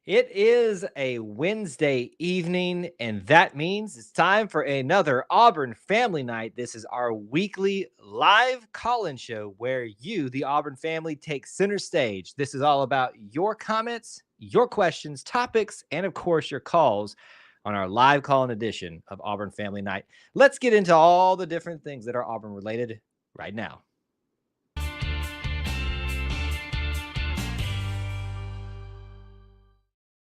It is a Wednesday evening, and that means it's time for another Auburn Family Night. This is our weekly live call-in show where you, the Auburn family, take center stage. This is all about your comments, your questions, topics, and of course, your calls on our live call-in edition of Auburn Family Night. Let's get into all the different things that are Auburn related right now.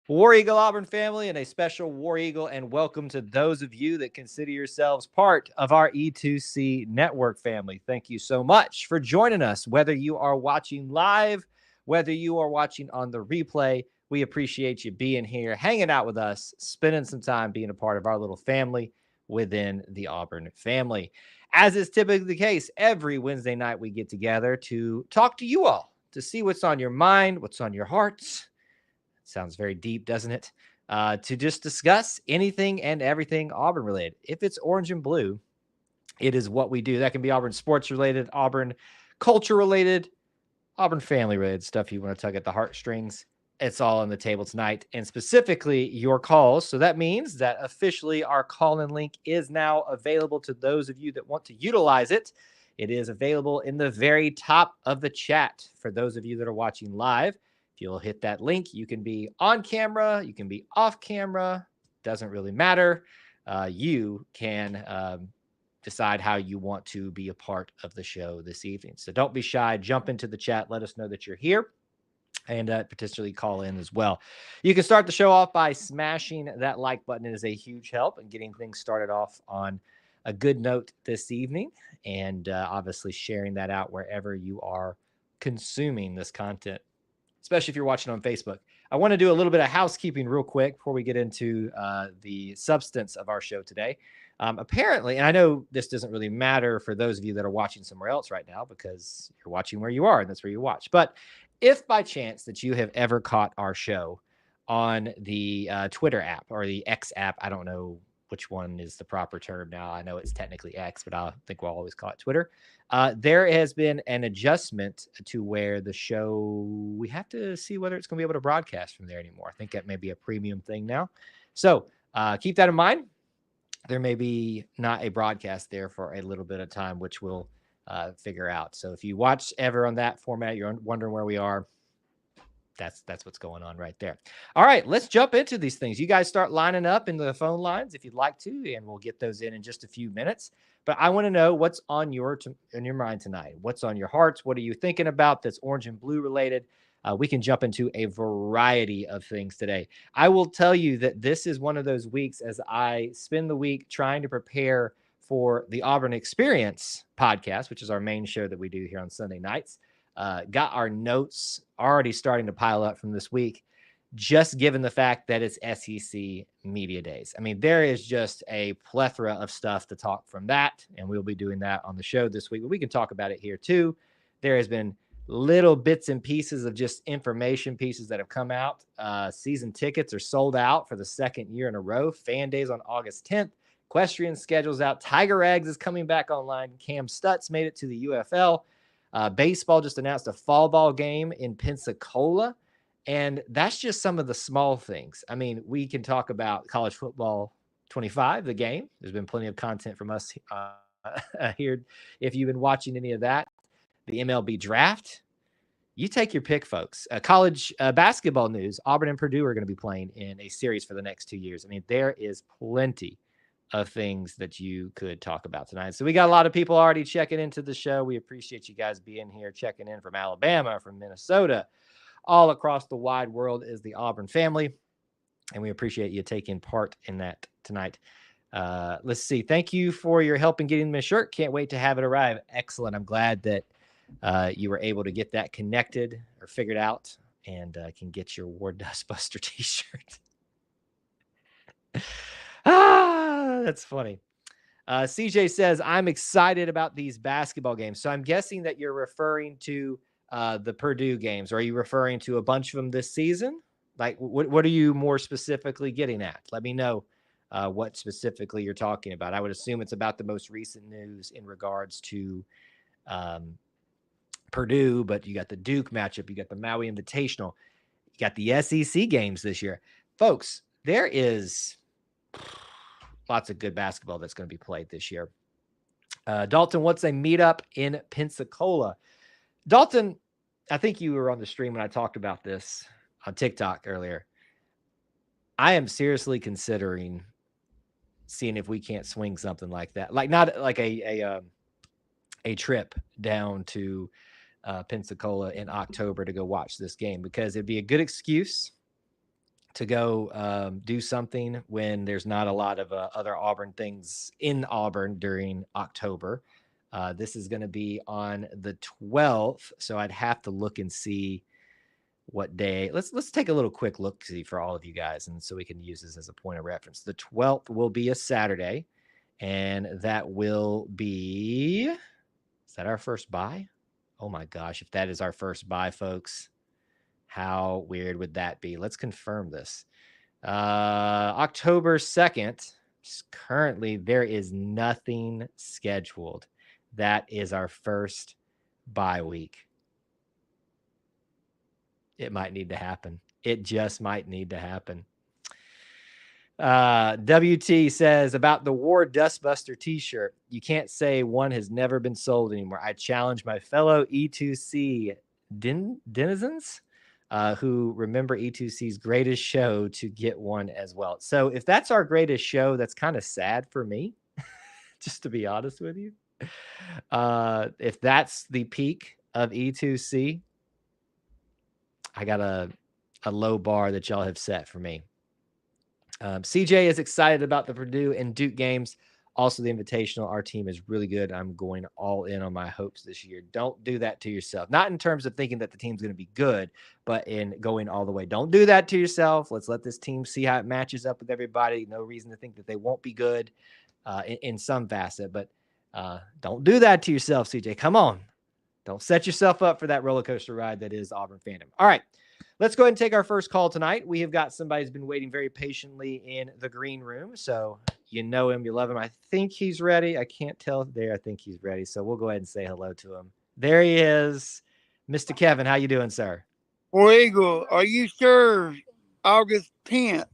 War Eagle Auburn family and a special War Eagle, and welcome to those of you that consider yourselves part of our E2C network family. Thank you so much for joining us, whether you are watching live, whether you are watching on the replay. We appreciate you being here, hanging out with us, spending some time being a part of our little family within the Auburn family. As is typically the case, every Wednesday night we get together to talk to you all, to see what's on your mind, what's on your hearts. Sounds very deep, doesn't it? To just discuss anything and everything Auburn related. If it's orange and blue, it is what we do. That can be Auburn sports related, Auburn culture related, Auburn family related stuff you want to tug at the heartstrings. It's all on the table tonight, and specifically your calls. So that means that officially our call-in link is now available to those of you that want to utilize it. It is available in the very top of the chat for those of you that are watching live. You'll hit that link. You can be on camera. You can be off camera. Doesn't really matter. You can decide how you want to be a part of the show this evening. So don't be shy. Jump into the chat. Let us know that you're here and potentially call in as well. You can start the show off by smashing that like button. It is a huge help in getting things started off on a good note this evening, and obviously sharing that out wherever you are consuming this content, especially if you're watching on Facebook. I want to do a little bit of housekeeping real quick before we get into the substance of our show today. Apparently, and I know this doesn't really matter for those of you that are watching somewhere else right now because you're watching where you are and that's where you watch. But if by chance that you have ever caught our show on the Twitter app or the X app, I don't know which one is the proper term now. I know it's technically X, but I think we'll always call it Twitter. There has been an adjustment to where the show, we have to see whether it's going to be able to broadcast from there anymore. I think that may be a premium thing now. So keep that in mind. There may be not a broadcast there for a little bit of time, which we'll figure out. So if you watch ever on that format, you're wondering where we are, that's what's going on right there. All right, let's jump into these things. You guys start lining up in the phone lines if you'd like to, and we'll get those in just a few minutes. But I want to know what's on your mind tonight. What's on your hearts? What are you thinking about that's orange and blue related? We can jump into a variety of things today. I will tell you that this is one of those weeks as I spend the week trying to prepare for the Auburn Experience podcast, which is our main show that we do here on Sunday nights. Got our notes already starting to pile up from this week, just given the fact that it's SEC Media Days. I mean, there is just a plethora of stuff to talk from that, and we'll be doing that on the show this week, but we can talk about it here too. There has been little bits and pieces of just information pieces that have come out. Season tickets are sold out for the second year in a row. Fan Days on August 10th. Equestrian schedule's out. Tiger Eggs is coming back online. Cam Stutz made it to the UFL. Baseball just announced a fall ball game in Pensacola. And that's just some of the small things. I mean, we can talk about college football 25, the game. There's been plenty of content from us here. If you've been watching any of that, the MLB draft, you take your pick, folks. College basketball news, Auburn and Purdue are going to be playing in a series for the next 2 years. I mean, there is plenty of things that you could talk about tonight. So we got a lot of people already checking into the show. We appreciate you guys being here, checking in from Alabama, from Minnesota. All across the wide world is the Auburn family, and we appreciate you taking part in that tonight. Let's see. Thank you for your help in getting the shirt. Can't wait to have it arrive. Excellent. I'm glad that you were able to get that connected or figured out and can get your War Dustbuster t-shirt. That's funny. CJ says, I'm excited about these basketball games. So I'm guessing that you're referring to the Purdue games. Are you referring to a bunch of them this season? Like, what are you more specifically getting at? Let me know what specifically you're talking about. I would assume it's about the most recent news in regards to Purdue, but you got the Duke matchup. You got the Maui Invitational. got the SEC games this year. Folks, there is lots of good basketball that's going to be played this year. Dalton, what's a meetup in Pensacola? Dalton, I think you were on the stream when I talked about this on TikTok earlier. I am seriously considering seeing if we can't swing something like that. Like not like a trip down to Pensacola in October to go watch this game, because it'd be a good excuse to go do something when there's not a lot of other Auburn things in Auburn during October. This is going to be on the 12th, so I'd have to look and see what day. Let's take a little quick look see for all of you guys, and so we can use this as a point of reference. The 12th will be a Saturday, and that will be, is that our first bye? Oh my gosh, if that is our first bye, folks, how weird would that be? Let's confirm this. October 2nd, currently there is nothing scheduled. That is our first bye week. It might need to happen. It just might need to happen. WT says about the War Dustbuster t-shirt. You can't say one has never been sold anymore. I challenge my fellow E2C denizens who remember E2C's greatest show to get one as well. So if that's our greatest show, that's kind of sad for me, just to be honest with you. If that's the peak of E2C, I got a low bar that y'all have set for me. CJ is excited about the Purdue and Duke games. Also, the Invitational. Our team is really good. I'm going all in on my hopes this year. Don't do that to yourself. Not in terms of thinking that the team's going to be good, but in going all the way. Don't do that to yourself. Let's let this team see how it matches up with everybody. No reason to think that they won't be good in some facet, but don't do that to yourself, CJ. Come on. Don't set yourself up for that roller coaster ride that is Auburn fandom. All right. Let's go ahead and take our first call tonight. We have got somebody who's been waiting very patiently in the green room. So you know him, you love him. I think he's ready. I can't tell there. I think he's ready. So we'll go ahead and say hello to him. There he is. Mr. Kevin, how you doing, sir? War Eagle, are you sure August 10th?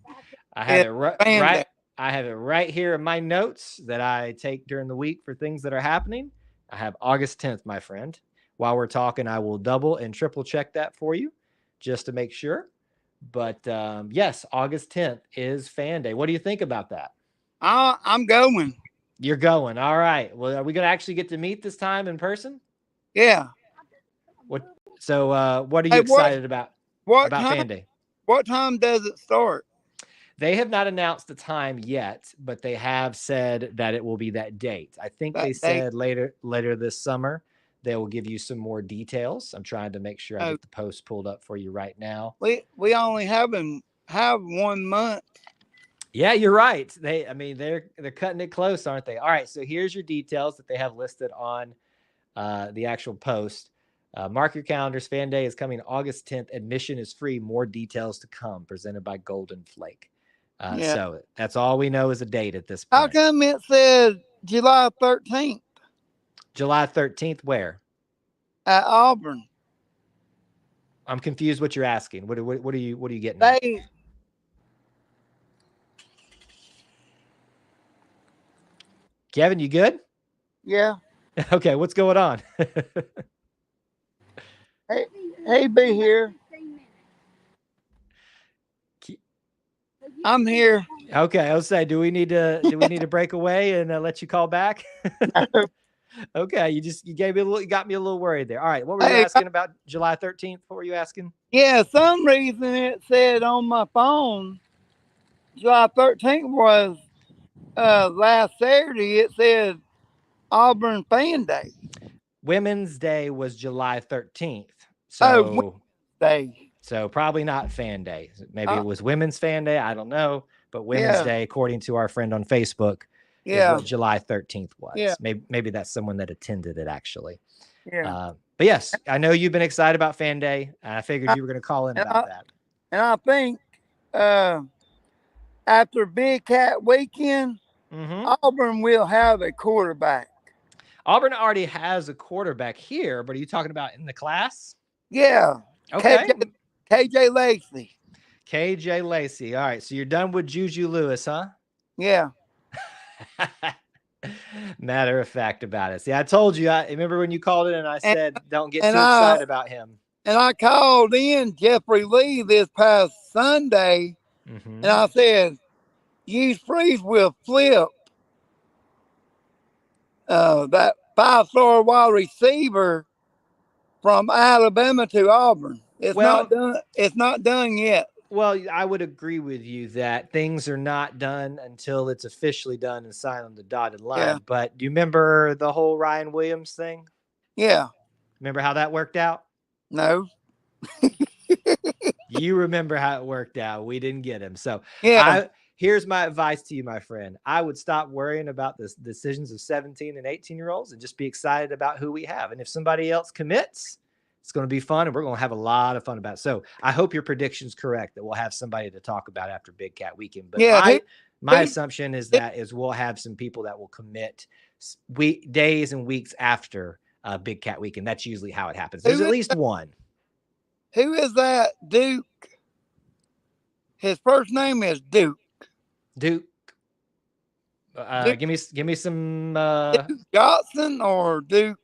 I have it right. I have it right here in my notes that I take during the week for things that are happening. I have August 10th, my friend. While we're talking, I will double and triple check that for you, just to make sure. But yes, August 10th is Fan Day. What do you think about that? I'm going. You're going. All right. Well, are we going to actually get to meet this time in person? Yeah. So what are you excited about Fan Day? What time does it start? They have not announced the time yet, but they have said that it will be that date. I think they said later this summer. They will give you some more details. I'm trying to make sure I get the post pulled up for you right now. We only have 1 month. Yeah, you're right. They're cutting it close, aren't they? All right, so here's your details that they have listed on the actual post. Mark your calendars. Fan Day is coming August 10th. Admission is free. More details to come. Presented by Golden Flake. So that's all we know is a date at this point. How come it said July 13th? July 13th, where? At Auburn. I'm confused what you're asking. What are you getting at? Kevin, you good? Yeah. Okay, what's going on? Hey, be here. I'm here. Okay, I'll say, do we need to break away and let you call back? Okay, you got me a little worried there. All right, what were you asking about July 13th? What were you asking? Yeah, some reason it said on my phone July 13th was last Saturday. It said Auburn Fan Day. Women's Day was July 13th. So Day. So probably not Fan Day. Maybe it was Women's Fan Day. I don't know. But Women's Day, according to our friend on Facebook, is what July 13th was. Yeah. Maybe that's someone that attended it, actually. Yeah. But yes, I know you've been excited about Fan Day. I figured you were going to call in about that. And I think after Big Cat Weekend, Auburn will have a quarterback. Auburn already has a quarterback here, but are you talking about in the class? Yeah. Okay. KJ Lacey. KJ Lacey. All right, so you're done with Juju Lewis, huh? Yeah. Matter of fact about it. See, I told you. I remember when you called in and I And said, "Don't get and too I excited about him." and I called in Jeffrey Lee this past Sunday, and Mm-hmm. I said, "Hugh Freeze will flip that 5-star wide receiver from Alabama to Auburn. It's not Well, done. It's not done yet." well, I would agree with you that things are not done until it's officially done and signed on the dotted Yeah. line. But do you remember the whole Ryan Williams thing? Yeah. Remember how that worked out? No. You remember how it worked out. We didn't get him. So Yeah. I here's my advice to you, my friend. I would stop worrying about the decisions of 17 and 18-year-olds and just be excited about who we have. And if somebody else commits, it's going to be fun and we're going to have a lot of fun about it. So I hope your prediction's correct that we'll have somebody to talk about after Big Cat Weekend. But Yeah. my Who, assumption is who, that we'll have some people that will commit days and weeks after Big Cat Weekend. That's usually how it happens. There's who at is least one. who is that Duke? His first name is Duke. Duke. Duke, Give me some. Duke Johnson or Duke?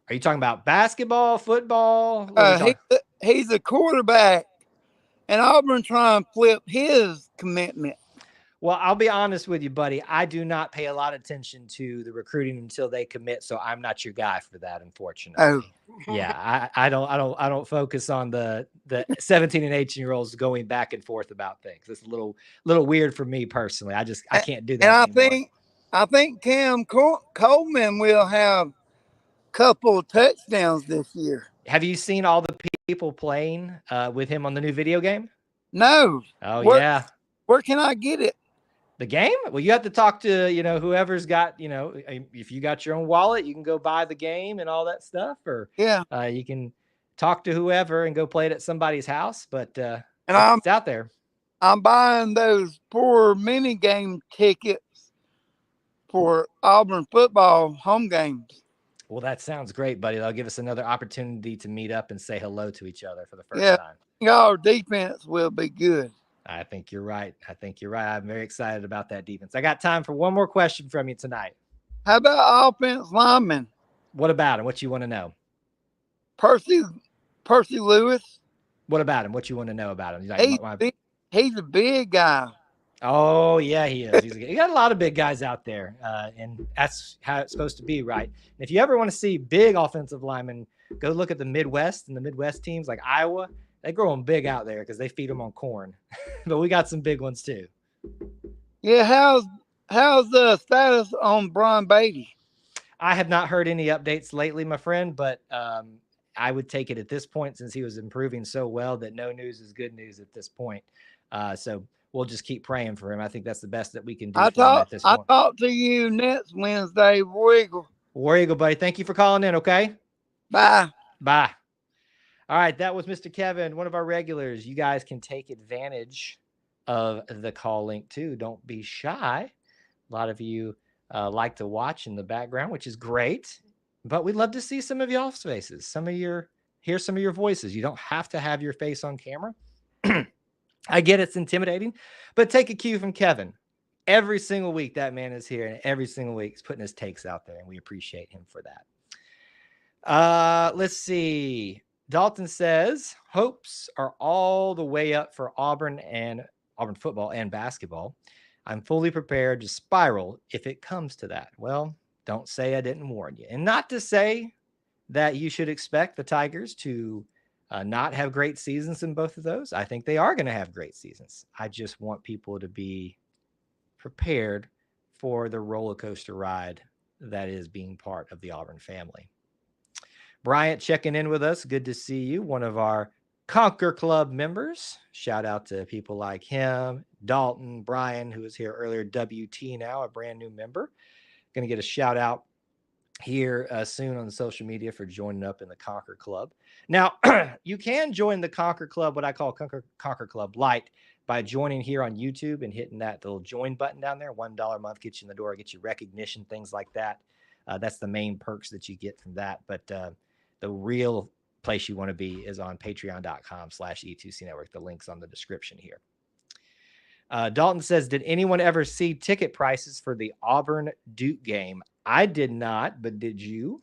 Are you talking about basketball, football? What are we talking? He's a quarterback, and Auburn trying to flip his commitment. Well, I'll be honest with you, buddy. I do not pay a lot of attention to the recruiting until they commit, so I'm not your guy for that, Oh. unfortunately. Yeah, I don't focus on the 17 and 18-year-olds going back and forth about things. It's a little weird for me personally. I can't do And that anymore. I think Cam Coleman will have a couple of touchdowns this year. Have you seen all the people playing with him on the new video game? No. Oh Where yeah. where can I get it? The game? Well, you have to talk to, whoever's got, if you got your own wallet, you can go buy the game and all that stuff, or Yeah. you can talk to whoever and go play it at somebody's house. But And it's out there. I'm buying those poor mini game tickets for Auburn football home games. Well, that sounds great, buddy. That'll give us another opportunity to meet up and say hello to each other for the first Yeah. time. Our defense will be good. I think you're right. I'm very excited about that defense. I got time for one more question from you tonight. How about offense lineman? What about him? What you want to know? Percy Lewis. What about him? What you want to know about him? He's a big guy. Oh yeah, he is. He got a lot of big guys out there, and that's how it's supposed to be, right? And if you ever want to see big offensive linemen, go look at the Midwest and the Midwest teams like Iowa. They grow them big out there because they feed them on corn. But we got some big ones too. Yeah, how's the status on Brian Beatty? I have not heard any updates lately, my friend, but I would take it at this point since he was improving so well that no news is good news at this point. So we'll just keep praying for him. I think that's the best that we can do for him at this point. I talk to you next Wednesday, War Eagle. War Eagle, buddy. Thank you for calling in, okay? Bye. Bye. All right, that was Mr. Kevin, one of our regulars. You guys can take advantage of the call link too. Don't be shy. A lot of you like to watch in the background, which is great. But we'd love to see some of y'all's faces, hear some of your voices. You don't have to have your face on camera. I get it's intimidating, but take a cue from Kevin. Every single week that man is here, and every single week he's putting his takes out there, and we appreciate him for that. Let's see. Dalton says hopes are all the way up for Auburn football and basketball. I'm fully prepared to spiral if it comes to that. Well, don't say I didn't warn you. And not to say that you should expect the Tigers to not have great seasons in both of those. I think they are going to have great seasons. I just want people to be prepared for the roller coaster ride that is being part of the Auburn family. Bryant checking in with us. Good to see you. One of our Conquer Club members. Shout out to people like him, Dalton, Brian, who was here earlier, WT now, a brand new member. Going to get a shout out here soon on social media for joining up in the Conquer Club. Now, you can join the Conquer Club, what I call Conquer Club Light, by joining here on YouTube and hitting that little join button down there. $1 a month gets you in the door, gets you recognition, things like that. That's the main perks that you get from that. But the real place you want to be is on patreon.com/E2C Network. The link's on the description here. Dalton says, did anyone ever see ticket prices for the Auburn Duke game? I did not, but did you?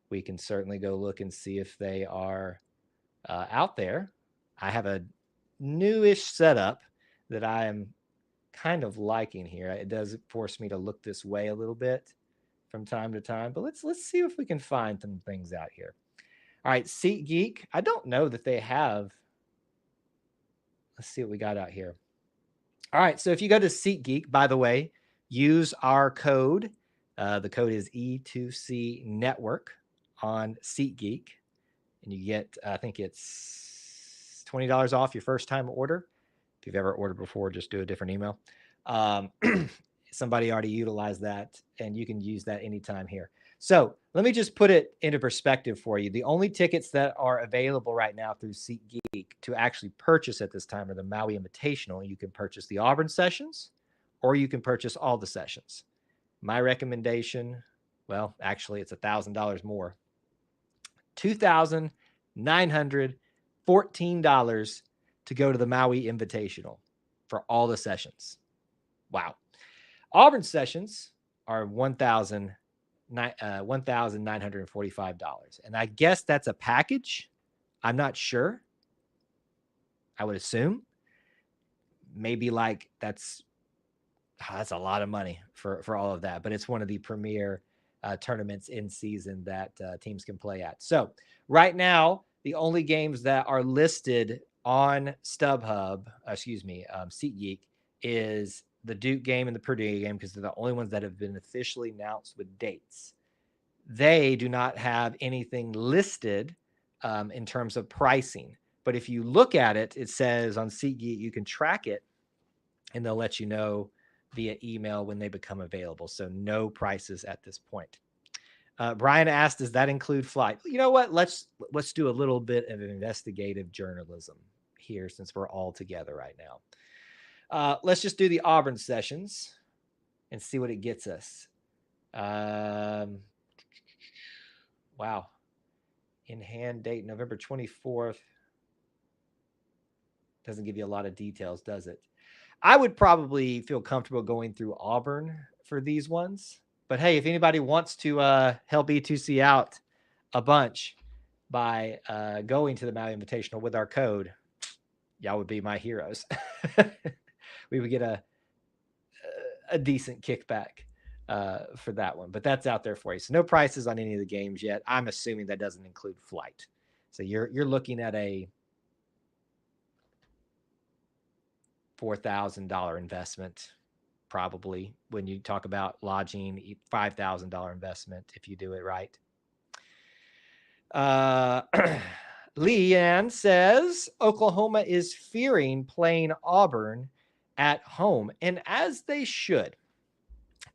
We can certainly go look and see if they are out there. I have a newish setup that I am kind of liking here. It does force me to look this way a little bit from time to time, but let's see if we can find some things out here. All right, SeatGeek. I don't know that they have. Let's see what we got out here. All right, so if you go to SeatGeek, by the way, use our code. The code is E2C Network on SeatGeek, and you get, I think it's $20 off your first time order. If you've ever ordered before, just do a different email. Somebody already utilized that, and you can use that anytime here. So let me just put it into perspective for you. The only tickets that are available right now through SeatGeek to actually purchase at this time are the Maui Invitational. You can purchase the Auburn sessions, or you can purchase all the sessions. My recommendation, well, actually, it's $1,000 more. $2,914 to go to the Maui Invitational for all the sessions. Wow. Auburn sessions are $1,945. And I guess that's a package. I'm not sure. I would assume. Maybe like that's a lot of money for all of that. But it's one of the premier tournaments in season that teams can play at. So right now, the only games that are listed on SeatGeek is the Duke game and the Purdue game, because they're the only ones that have been officially announced with dates. They do not have anything listed in terms of pricing. But if you look at it, it says on SeatGeek, you can track it, and they'll let you know via email when they become available. So no prices at this point. Brian asked, does that include flight? You know what? Let's do a little bit of investigative journalism here, since we're all together right now. Let's just do the Auburn sessions and see what it gets us. Wow. In hand date, November 24th. Doesn't give you a lot of details, does it? I would probably feel comfortable going through Auburn for these ones. But hey, if anybody wants to help E2C out a bunch by going to the Maui Invitational with our code, y'all would be my heroes. We would get a decent kickback for that one. But that's out there for you. So no prices on any of the games yet. I'm assuming that doesn't include flight. So you're looking at a $4,000 investment, probably, when you talk about lodging. $5,000 investment if you do it right. Leanne says Oklahoma is fearing playing Auburn at home, and as they should.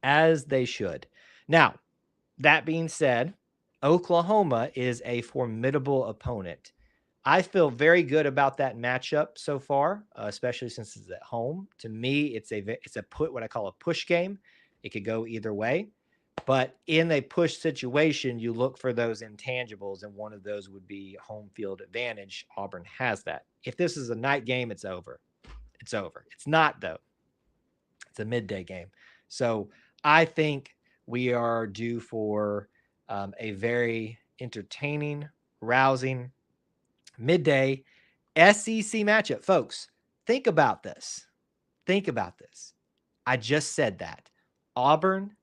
Now, that being said, Oklahoma is a formidable opponent. I feel very good about that matchup so far, especially since it's at home. To me, it's what I call a push game. It could go either way, but in a push situation, you look for those intangibles, and one of those would be home field advantage. Auburn has that. If this is a night game, it's over. It's over. It's not, though. It's a midday game. So I think we are due for a very entertaining, rousing midday SEC matchup. Folks, think about this. I just said that. Auburn,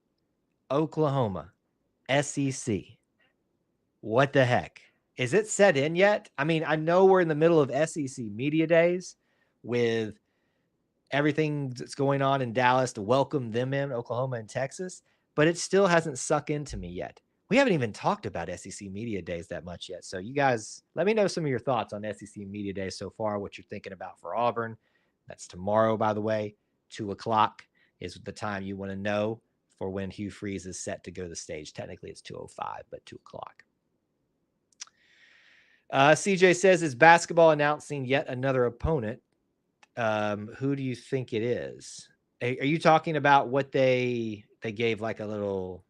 Oklahoma, SEC. What the heck? Is it set in yet? I mean, I know we're in the middle of SEC media days with everything that's going on in Dallas to welcome them in, Oklahoma and Texas, but it still hasn't sunk into me yet. We haven't even talked about SEC Media Days that much yet. So you guys, let me know some of your thoughts on SEC Media Days so far, what you're thinking about for Auburn. That's tomorrow, by the way. 2:00 is the time you want to know for when Hugh Freeze is set to go to the stage. Technically, it's 2:05, but 2:00. CJ says, is basketball announcing yet another opponent? Who do you think it is? Are you talking about what they gave like a little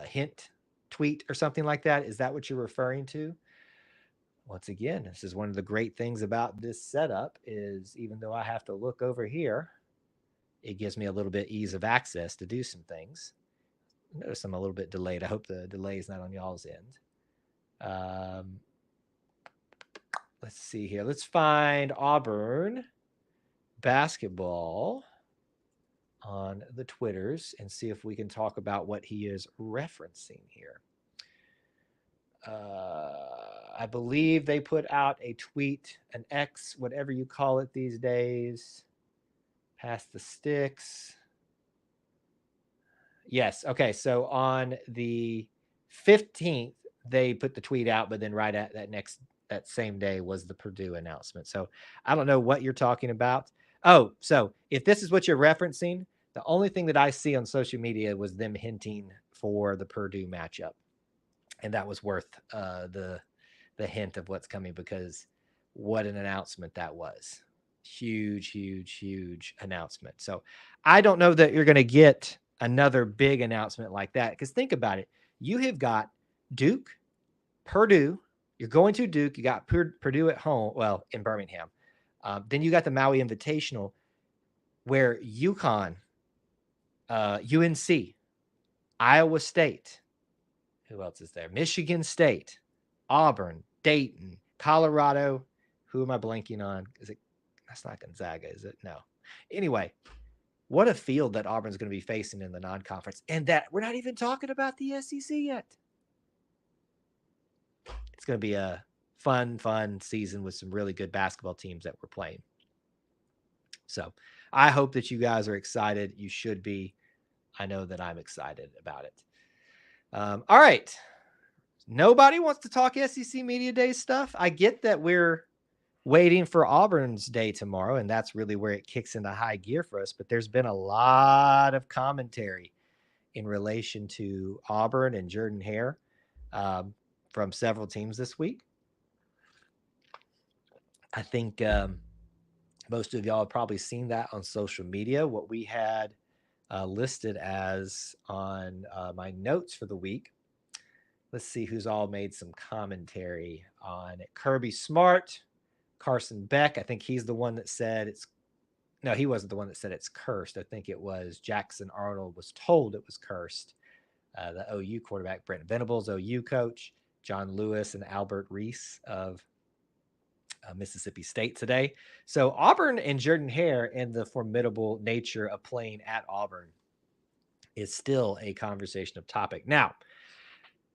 hint tweet or something like that? Is that what you're referring to? once again, this is one of the great things about this setup is even though I have to look over here, it gives me a little bit ease of access to do some things. Notice I'm a little bit delayed. I hope the delay is not on y'all's end. Um, let's see here. Let's find Auburn basketball on the Twitters and see if we can talk about what he is referencing here. I believe they put out a tweet, an X, whatever you call it these days. Pass the sticks. Yes. Okay. So on the 15th, they put the tweet out, but then right at that same day was the Purdue announcement. So I don't know what you're talking about. Oh, so if this is what you're referencing, the only thing that I see on social media was them hinting for the Purdue matchup, and that was worth the hint of what's coming because what an announcement that was. Huge, huge, huge announcement. So I don't know that you're going to get another big announcement like that because think about it. You have got Duke, Purdue. You're going to Duke. You got Purdue at home, well, in Birmingham. Then you got the Maui Invitational where UConn, UNC, Iowa State, who else is there? Michigan State, Auburn, Dayton, Colorado. Who am I blanking on? Is it? That's not Gonzaga, is it? No. Anyway, what a field that Auburn's going to be facing in the non-conference, and that we're not even talking about the SEC yet. It's going to be a fun season with some really good basketball teams that we're playing. So I hope that you guys are excited. You should be. I know that I'm excited about it. All right. Nobody wants to talk SEC Media Day stuff. I get that we're waiting for Auburn's day tomorrow, and that's really where it kicks into high gear for us. But there's been a lot of commentary in relation to Auburn and Jordan Hare from several teams this week. I think most of y'all have probably seen that on social media. What we had listed as on my notes for the week. Let's see who's all made some commentary on it. Kirby Smart, Carson Beck. I think he's the one that said it's. No, he wasn't the one that said it's cursed. I think it was Jackson Arnold was told it was cursed. The OU quarterback, Brent Venables, OU coach, John Lewis, and Albert Reese of Mississippi State today. So Auburn and Jordan Hare and the formidable nature of playing at Auburn is still a conversation of topic. Now,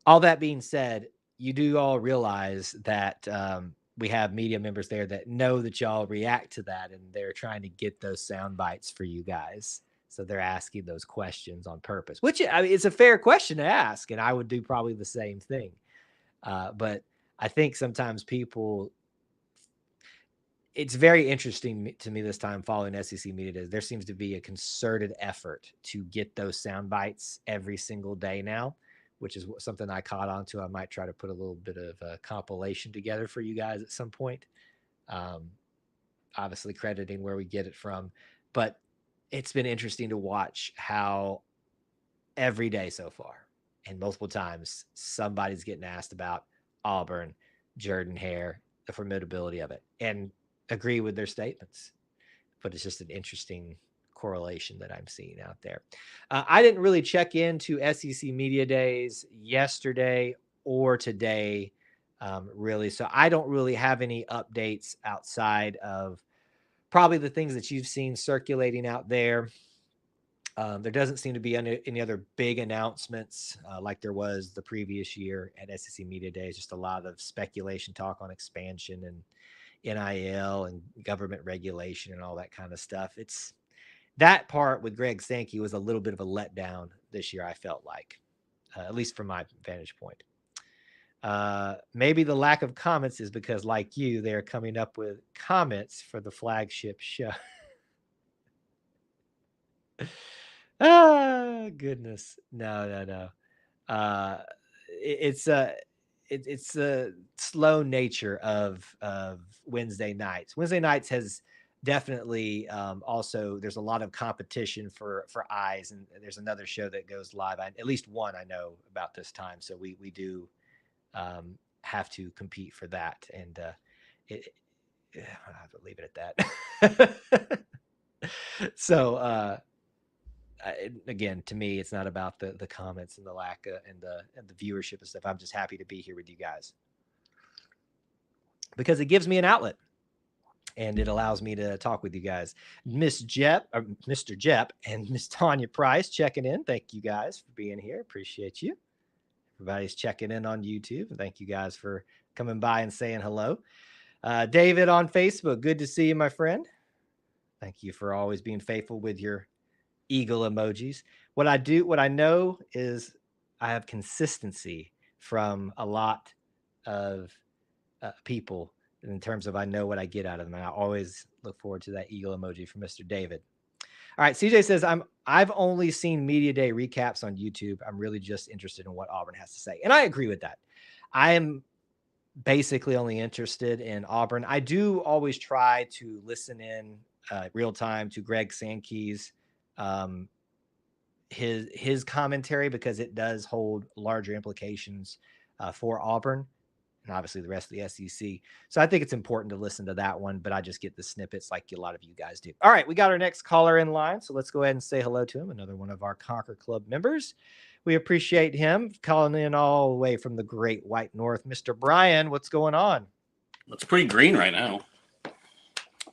all that being said, you do all realize that we have media members there that know that y'all react to that, and they're trying to get those sound bites for you guys. So they're asking those questions on purpose, which I mean, it's a fair question to ask, and I would do probably the same thing. But I think sometimes people, it's very interesting to me this time following SEC Media Days. There seems to be a concerted effort to get those sound bites every single day now, which is something I caught on to. I might try to put a little bit of a compilation together for you guys at some point. Obviously crediting where we get it from, but it's been interesting to watch how every day so far and multiple times somebody's getting asked about Auburn, Jordan Hare, the formidability of it, and agree with their statements. But it's just an interesting correlation that I'm seeing out there. I didn't really check into SEC Media Days yesterday or today, really. So I don't really have any updates outside of probably the things that you've seen circulating out there. There doesn't seem to be any other big announcements like there was the previous year at SEC Media Days. Just a lot of speculation, talk on expansion and NIL and government regulation and all that kind of stuff. It's that part with Greg Sankey was a little bit of a letdown this year, I felt like, at least from my vantage point. Maybe the lack of comments is because, like you, they're coming up with comments for the flagship show. Goodness. No. It's a slow nature of Wednesday nights. Wednesday nights has definitely also there's a lot of competition for eyes, and there's another show that goes live. At least one I know about this time. So we do have to compete for that. And I'll have to leave it at that. So, again, to me, it's not about the comments and the lack of, and the viewership and stuff. I'm just happy to be here with you guys because it gives me an outlet and it allows me to talk with you guys. Mr. Jep and Miss Tanya Price checking in. Thank you guys for being here. Appreciate you. Everybody's checking in on YouTube. Thank you guys for coming by and saying hello. David on Facebook. Good to see you, my friend. Thank you for always being faithful with your eagle emojis. What I know is I have consistency from a lot of people in terms of I know what I get out of them. And I always look forward to that eagle emoji from Mr. David. All right. CJ says, I've only seen media day recaps on YouTube. I'm really just interested in what Auburn has to say. And I agree with that. I am basically only interested in Auburn. I do always try to listen in real time to Greg Sankey's his commentary because it does hold larger implications for Auburn and obviously the rest of the SEC. So I think it's important to listen to that one, but I just get the snippets like a lot of you guys do. All right, we got our next caller in line, so let's go ahead and say hello to him, another one of our Conquer Club members. We appreciate him calling in all the way from the Great White North. Mr. Brian, what's going on? It's pretty green right now.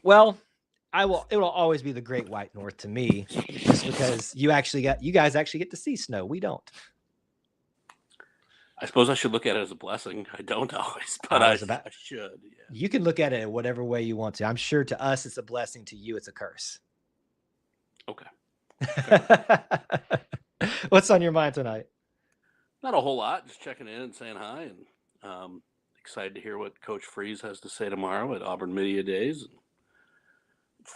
Well, it will always be the Great White North to me, just because you guys actually get to see snow. We don't. I suppose I should look at it as a blessing. I don't always, but I should. Yeah. You can look at it whatever way you want to. I'm sure to us it's a blessing. To you, it's a curse. Okay. What's on your mind tonight? Not a whole lot. Just checking in and saying hi, and excited to hear what Coach Freeze has to say tomorrow at Auburn Media Days.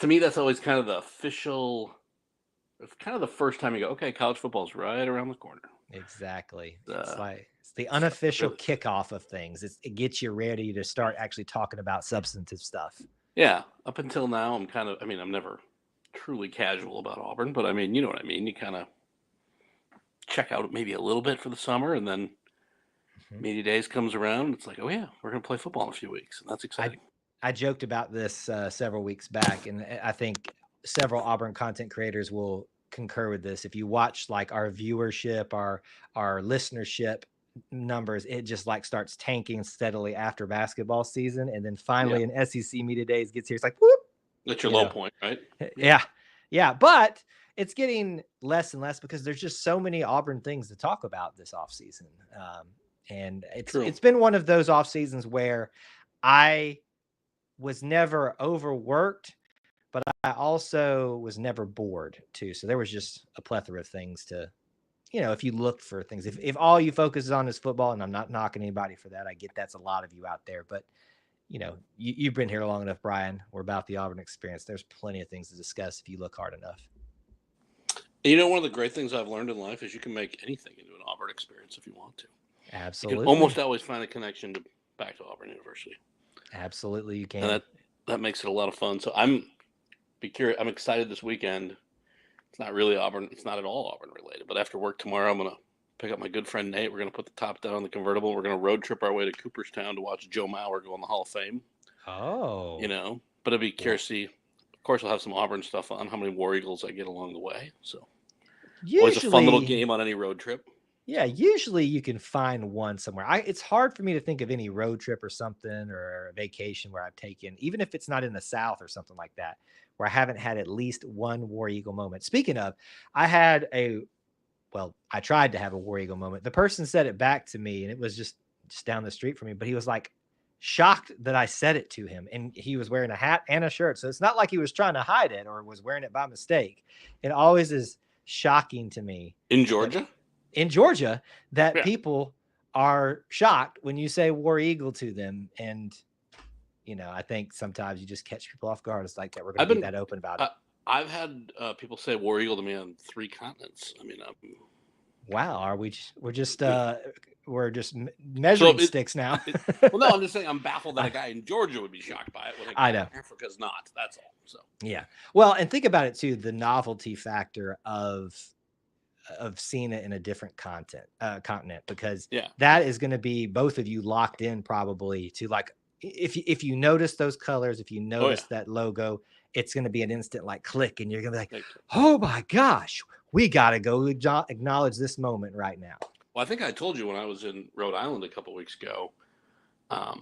To me, that's always kind of the official. It's kind of the first time you go, okay, college football's right around the corner. Exactly. It's the unofficial kickoff of things. It gets you ready to start actually talking about substantive stuff. Yeah. Up until now, I'm never truly casual about Auburn, but you know what I mean. You kind of check out maybe a little bit for the summer, and then Media Days comes around. And it's like, oh yeah, we're going to play football in a few weeks, and that's exciting. I joked about this several weeks back, and I think several Auburn content creators will concur with this. If you watch like our viewership, our listenership numbers, it just like starts tanking steadily after basketball season, and then finally in SEC Media Days gets here, it's like whoop. That's your low point, right? Yeah. But it's getting less and less because there's just so many Auburn things to talk about this offseason. And it's been one of those off seasons where I was never overworked, but I also was never bored too. So there was just a plethora of things to, if you look for things, if all you focus on is football, and I'm not knocking anybody for that, I get that's a lot of you out there, but you've been here long enough, Brian. We're about the Auburn experience. There's plenty of things to discuss if you look hard enough. One of the great things I've learned in life is you can make anything into an Auburn experience if you want to. Absolutely. You can almost always find a connection back to Auburn University. Absolutely, you can. And that makes it a lot of fun. So I'm excited this weekend. It's not really Auburn. It's not at all Auburn related. But after work tomorrow, I'm going to pick up my good friend Nate. We're going to put the top down on the convertible. We're going to road trip our way to Cooperstown to watch Joe Mauer go in the Hall of Fame. Oh. But it'd be curious to see. Of course, we'll have some Auburn stuff on how many War Eagles I get along the way. So always a fun little game on any road trip. Yeah, usually you can find one somewhere. It's hard for me to think of any road trip or something or a vacation where I've taken, even if it's not in the South or something like that, where I haven't had at least one War Eagle moment. Speaking of, I tried to have a War Eagle moment. The person said it back to me, and it was just down the street from me, but he was like shocked that I said it to him, and he was wearing a hat and a shirt. So it's not like he was trying to hide it or was wearing it by mistake. It always is shocking to me. In Georgia? That people are shocked when you say War Eagle to them. And, I think sometimes you just catch people off guard. It's like that. We're going to be that open about it. I've had people say War Eagle to me on 3 continents. Wow. We're just measuring sticks now. Well, no, I'm just saying I'm baffled that a guy in Georgia would be shocked by it. When I know. Africa's not. That's all. So yeah. Well, and think about it too, the novelty factor of of seeing it in a different continent, because Yeah. that is going to be both of you locked in probably to, like, if you notice those colors, if you notice that logo, it's going to be an instant like click, and you're going to be like, oh my gosh, we got to go acknowledge this moment right now. Well, I think I told you when I was in Rhode Island a couple weeks ago,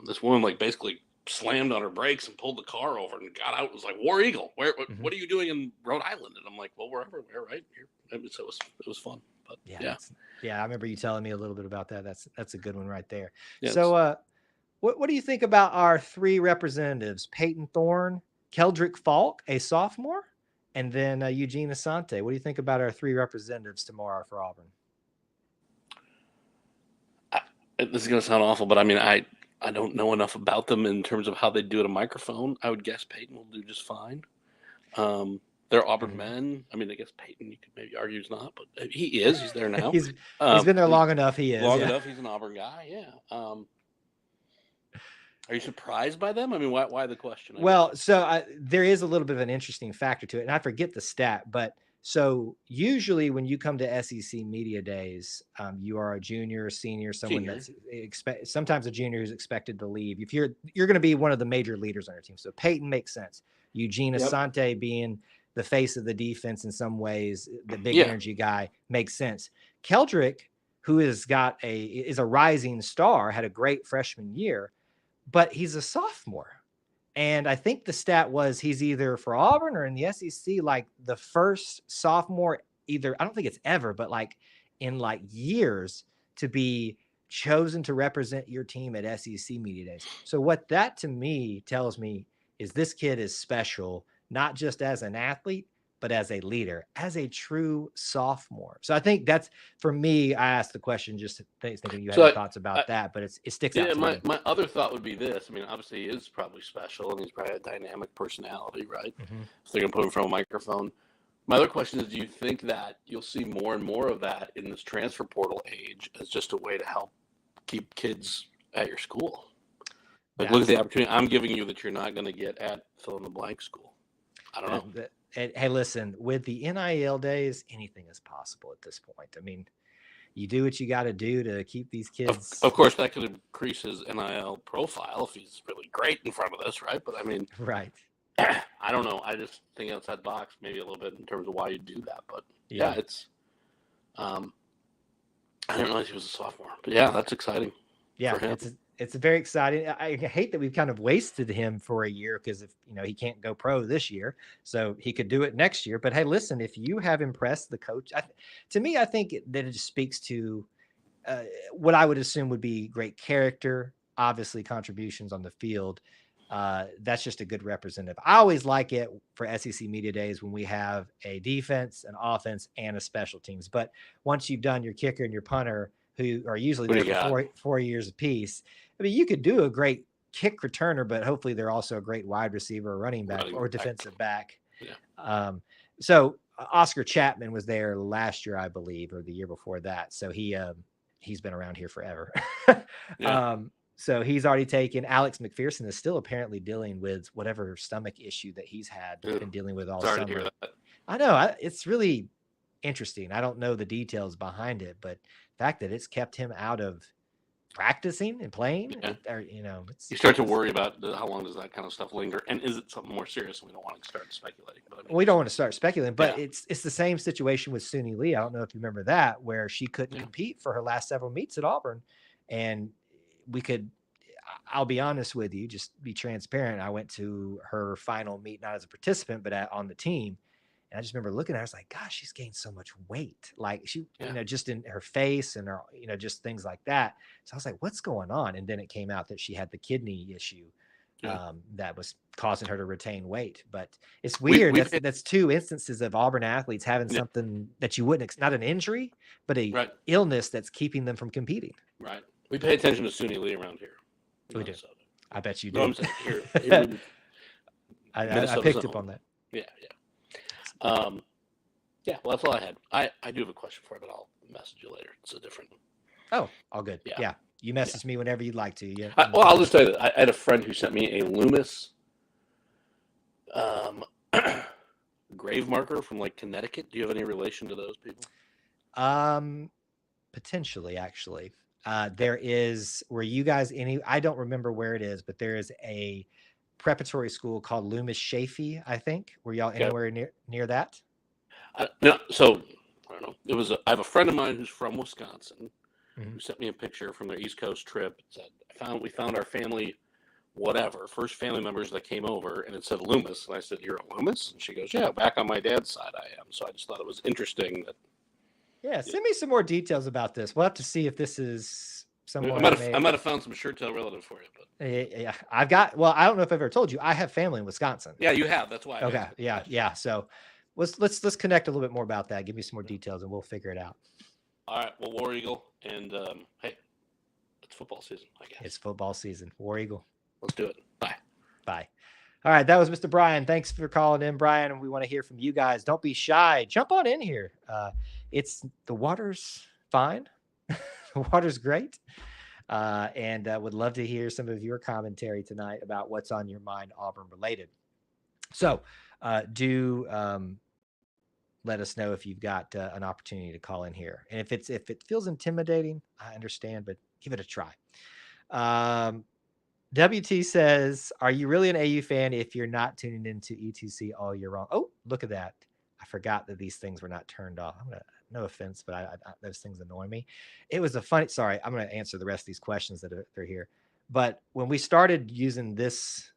this woman like basically slammed on her brakes and pulled the car over and got out and was like, War Eagle, what are you doing in Rhode Island? And I'm like, well, we're everywhere, right here. So it was fun. But yeah, I remember you telling me a little bit about that. That's a good one right there. Yeah, so what do you think about our three representatives? Peyton Thorne, Keldrick Falk, a sophomore, and then Eugene Asante. What do you think about our three representatives tomorrow for Auburn? This is going to sound awful, but I mean, I don't know enough about them in terms of how they do at a microphone. I would guess Peyton will do just fine. They're Auburn men. I mean, I guess Peyton, you could maybe argue he's not, but he is. He's there now. he's been there long enough. He is. Long enough. He's an Auburn guy. Yeah. Are you surprised by them? I mean, why the question? Well, so there is a little bit of an interesting factor to it, and I forget the stat, but so usually when you come to SEC Media Days, you are a junior, senior, someone that's sometimes a junior who's expected to leave. If you're going to be one of the major leaders on your team. So Peyton makes sense. Eugene Asante being the face of the defense in some ways, the big energy guy, makes sense. Keldrick, who is a rising star, had a great freshman year, but he's a sophomore. And I think the stat was he's either for Auburn or in the SEC, like the first sophomore, either, I don't think it's ever, but like in like years, to be chosen to represent your team at SEC Media Days. So what that to me tells me is this kid is special, not just as an athlete, but as a leader, as a true sophomore. So I think that's, for me, I asked the question just thinking you had thoughts about that, but it sticks out to me. My other thought would be this. I mean, obviously he is probably special, and he's probably a dynamic personality, right? So they're going to put him in front of a microphone. My other question is, do you think that you'll see more and more of that in this transfer portal age as just a way to help keep kids at your school? Like, look at the opportunity I'm giving you that you're not going to get at fill-in-the-blank school. I don't know. Hey, listen, with the NIL days, anything is possible at this point. I mean, you do what you got to do to keep these kids. Of course, that could increase his NIL profile if he's really great in front of this, right? But I mean, right. I don't know. I just think outside the box maybe a little bit in terms of why you do that. But yeah, it's. I didn't realize he was a sophomore, but yeah, that's exciting. Yeah, for him. It's very exciting. I hate that we've kind of wasted him for a year because if he can't go pro this year, so he could do it next year. But hey, listen, if you have impressed the coach, to me, I think that it just speaks to what I would assume would be great character, obviously contributions on the field. That's just a good representative. I always like it for SEC Media Days when we have a defense, an offense, and a special teams. But once you've done your kicker and your punter, who are usually there for 4 years apiece, I mean, you could do a great kick returner, but hopefully they're also a great wide receiver, or running back, or defensive back. Yeah. So Oscar Chapman was there last year, I believe, or the year before that. So he's been around here forever. So he's already taken. Alex McPherson is still apparently dealing with whatever stomach issue that he's been dealing with all summer. To hear that. I know. It's really interesting. I don't know the details behind it, but the fact that it's kept him out of practicing and playing, you start to worry about how long does that kind of stuff linger, and is it something more serious? We don't want to start speculating. But I mean, we don't want to start speculating, but it's the same situation with Suni Lee. I don't know if you remember that, where she couldn't compete for her last several meets at Auburn, and I'll be honest with you, just be transparent. I went to her final meet, not as a participant, but on the team. And I just remember looking at her, I was like, gosh, she's gained so much weight. Like she, just in her face and her, just things like that. So I was like, what's going on? And then it came out that she had the kidney issue that was causing her to retain weight. But it's weird. That's two instances of Auburn athletes having something that you wouldn't, not an injury, but a illness that's keeping them from competing. Right. We pay attention to Suni Lee around here. We do. I bet you do. No, I'm saying here I picked up on that. Yeah. Well, that's all I had. I do have a question for you, but I'll message you later. It's a different. Oh, all good. Yeah. You message me whenever you'd like to. Yeah. I'll just tell you that I had a friend who sent me a Loomis grave marker from like Connecticut. Do you have any relation to those people? Potentially, actually. There is where you guys I don't remember where it is, but there is a preparatory school called Loomis Shafee, I think. Were y'all anywhere near that? No, so I don't know. I have a friend of mine who's from Wisconsin who sent me a picture from their East Coast trip. It said, we found our family, whatever, first family members that came over, and it said Loomis. And I said, "You're a Loomis?" And she goes, "Yeah, back on my dad's side I am." So I just thought it was interesting that. Yeah, send me some more details about this. We'll have to see if this is somewhere. I might have found some shirt tail relatives for you, but yeah, I've got. Well, I don't know if I've ever told you, I have family in Wisconsin. Yeah, you have. That's why. Okay, yeah. So let's connect a little bit more about that. Give me some more details, and we'll figure it out. All right. Well, War Eagle, and hey, it's football season, I guess. It's football season. War Eagle. Let's do it. Bye. Bye. All right, that was Mr. Brian. Thanks for calling in, Brian. And we want to hear from you guys. Don't be shy. Jump on in here. The water's fine. The water's great. And would love to hear some of your commentary tonight about what's on your mind, Auburn related. So do let us know if you've got an opportunity to call in here. And if it feels intimidating, I understand, but give it a try. WT says, "Are you really an AU fan if you're not tuning into E2C all year long?" Oh, look at that. I forgot that these things were not turned off. No offense, but I those things annoy me. It was sorry, I'm going to answer the rest of these questions that are here. But when we started using this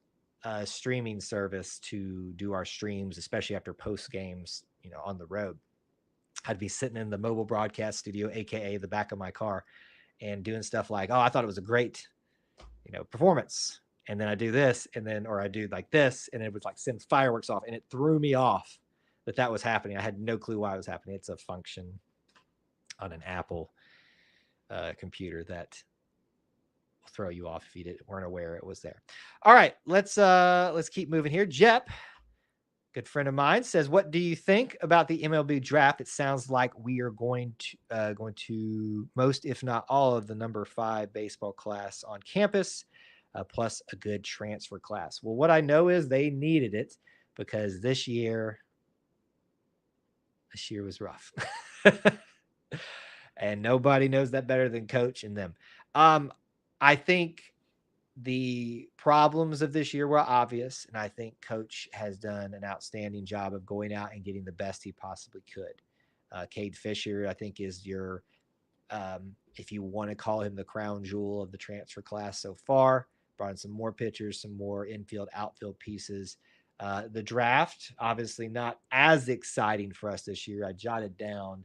streaming service to do our streams, especially after post games, on the road, I'd be sitting in the mobile broadcast studio, AKA the back of my car, and doing stuff like, "Oh, I thought it was a great performance." And then I do this, or I do like this, and it was like sends fireworks off, and it threw me off that was happening. I had no clue why it was happening. It's a function on an Apple computer that will throw you off if you weren't aware it was there. All right, let's keep moving here. Jep, good friend of mine, says, "What do you think about the MLB draft? It sounds like we are going to most, if not all, of the number 5 baseball class on campus, plus a good transfer class." Well, what I know is they needed it because this year was rough. And nobody knows that better than Coach and them. I think the problems of this year were obvious, and I think Coach has done an outstanding job of going out and getting the best he possibly could. Cade Fisher, I think, is your, if you want to call him, the crown jewel of the transfer class so far. Brought in some more pitchers, some more infield, outfield pieces. The draft, obviously not as exciting for us this year. I jotted down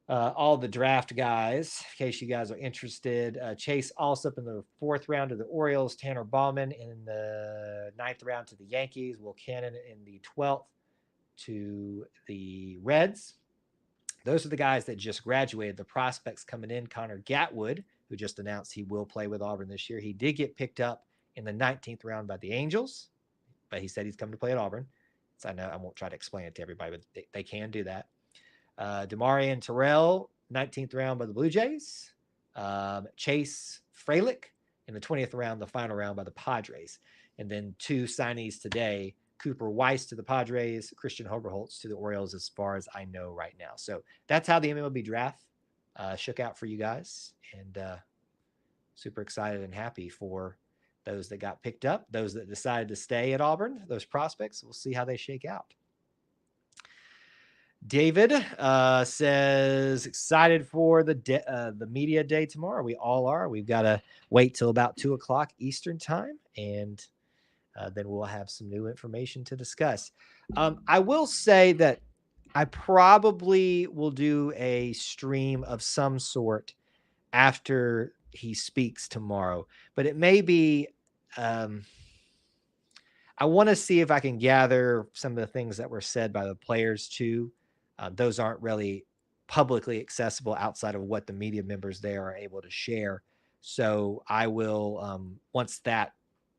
all the draft guys in case you guys are interested. Chase Allsup in the 4th round to the Orioles. Tanner Bauman in the 9th round to the Yankees. Will Cannon in the 12th to the Reds. Those are the guys that just graduated. The prospects coming in, Connor Gatwood, who just announced he will play with Auburn this year. He did get picked up in the 19th round by the Angels, but he said he's coming to play at Auburn. So I know I won't try to explain it to everybody, but they can do that. Demarion Terrell, 19th round by the Blue Jays. Chase Fralick in the 20th round, the final round by the Padres. And then 2 signees today, Cooper Weiss to the Padres, Christian Hoberholtz to the Orioles, as far as I know right now. So that's how the MLB draft shook out for you guys. And super excited and happy for those that got picked up, those that decided to stay at Auburn, those prospects. We'll see how they shake out. David says, excited for the media day tomorrow. We all are. We've got to wait till about 2:00 Eastern time, and then we'll have some new information to discuss. I will say that I probably will do a stream of some sort after he speaks tomorrow, but it may be, I want to see if I can gather some of the things that were said by the players too. Those aren't really publicly accessible outside of what the media members there are able to share. So I will, once that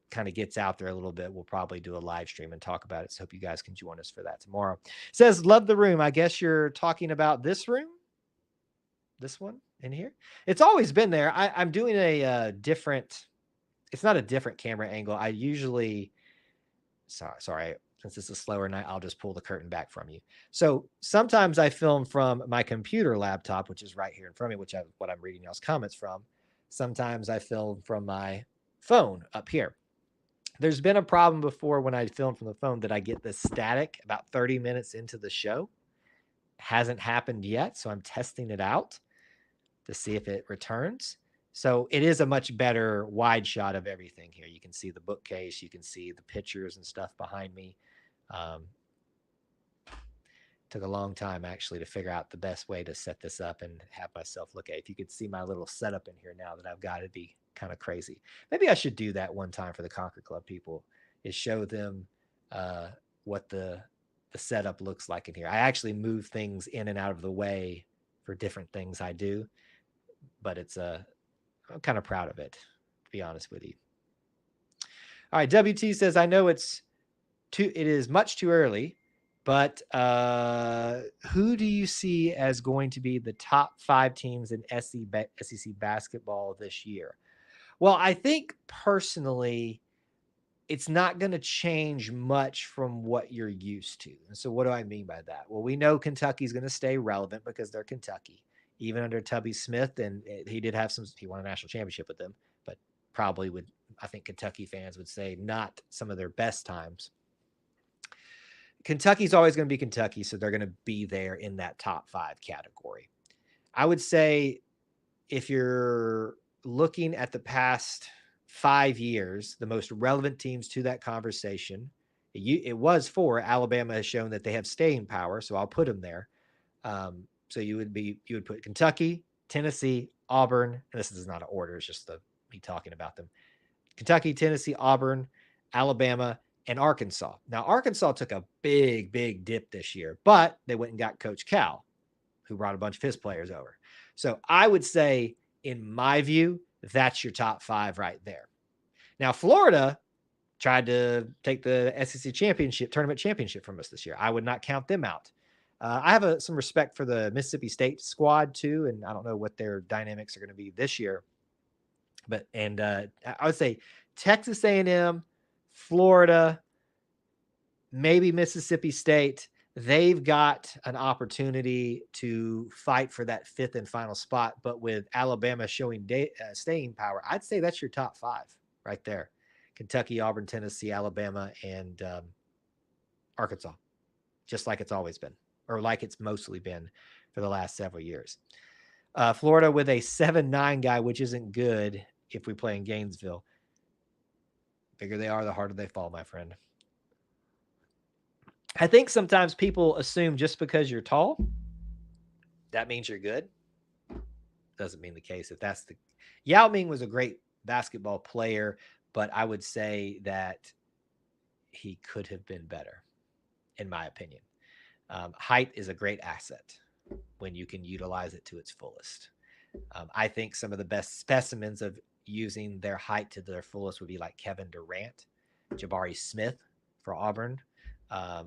kind of gets out there a little bit, we'll probably do a live stream and talk about it. So hope you guys can join us for that tomorrow. Says, love the room. I guess you're talking about this room, this one in here. It's always been there. I'm doing a different, it's not a different camera angle. I usually, sorry, since it's a slower night, I'll just pull the curtain back from you. So sometimes I film from my computer laptop, which is right here in front of me, what I'm reading y'all's comments from. Sometimes I film from my phone up here. There's been a problem before when I film from the phone that I get this static about 30 minutes into the show. Hasn't happened yet, so I'm testing it out to see if it returns. So it is a much better wide shot of everything here. You can see the bookcase, you can see the pictures and stuff behind me. Took a long time actually to figure out the best way to set this up and have myself look at it. If you could see my little setup in here now that I've got, it'd be kind of crazy. Maybe I should do that one time for the Conquer Club people, is show them what the setup looks like in here. I actually move things in and out of the way for different things I do, but I'm kind of proud of it, to be honest with you. All right, WT says, I know it is much too early, but who do you see as going to be the top 5 teams in SEC basketball this year? Well, I think personally, it's not going to change much from what you're used to. And so what do I mean by that? Well, we know Kentucky's going to stay relevant because they're Kentucky, even under Tubby Smith. And he won a national championship with them, but probably I think Kentucky fans would say not some of their best times. Kentucky's always going to be Kentucky, so they're going to be there in that top 5 category. I would say if you're looking at the past 5 years, the most relevant teams to that conversation, it was 4. Alabama has shown that they have staying power, so I'll put them there. So you would put Kentucky, Tennessee, Auburn, and this is not an order, it's just me talking about them. Kentucky, Tennessee, Auburn, Alabama, and Arkansas. Now, Arkansas took a big, big dip this year, but they went and got Coach Cal, who brought a bunch of his players over. So I would say, in my view, that's your top 5 right there. Now, Florida tried to take the SEC tournament championship from us this year. I would not count them out. I have some respect for the Mississippi State squad too, and I don't know what their dynamics are going to be this year. But I would say Texas A&M, Florida, maybe Mississippi State. They've got an opportunity to fight for that 5th and final spot. But with Alabama showing staying power, I'd say that's your top 5 right there. Kentucky, Auburn, Tennessee, Alabama, and Arkansas, just like it's always been, or like it's mostly been for the last several years. Florida with a 7-9 guy, which isn't good if we play in Gainesville. The bigger they are, the harder they fall, my friend. I think sometimes people assume just because you're tall, that means you're good. Doesn't mean the case. Yao Ming was a great basketball player, but I would say that he could have been better, in my opinion. Height is a great asset when you can utilize it to its fullest. I think some of the best specimens of using their height to their fullest would be like Kevin Durant, Jabari Smith for Auburn. I'd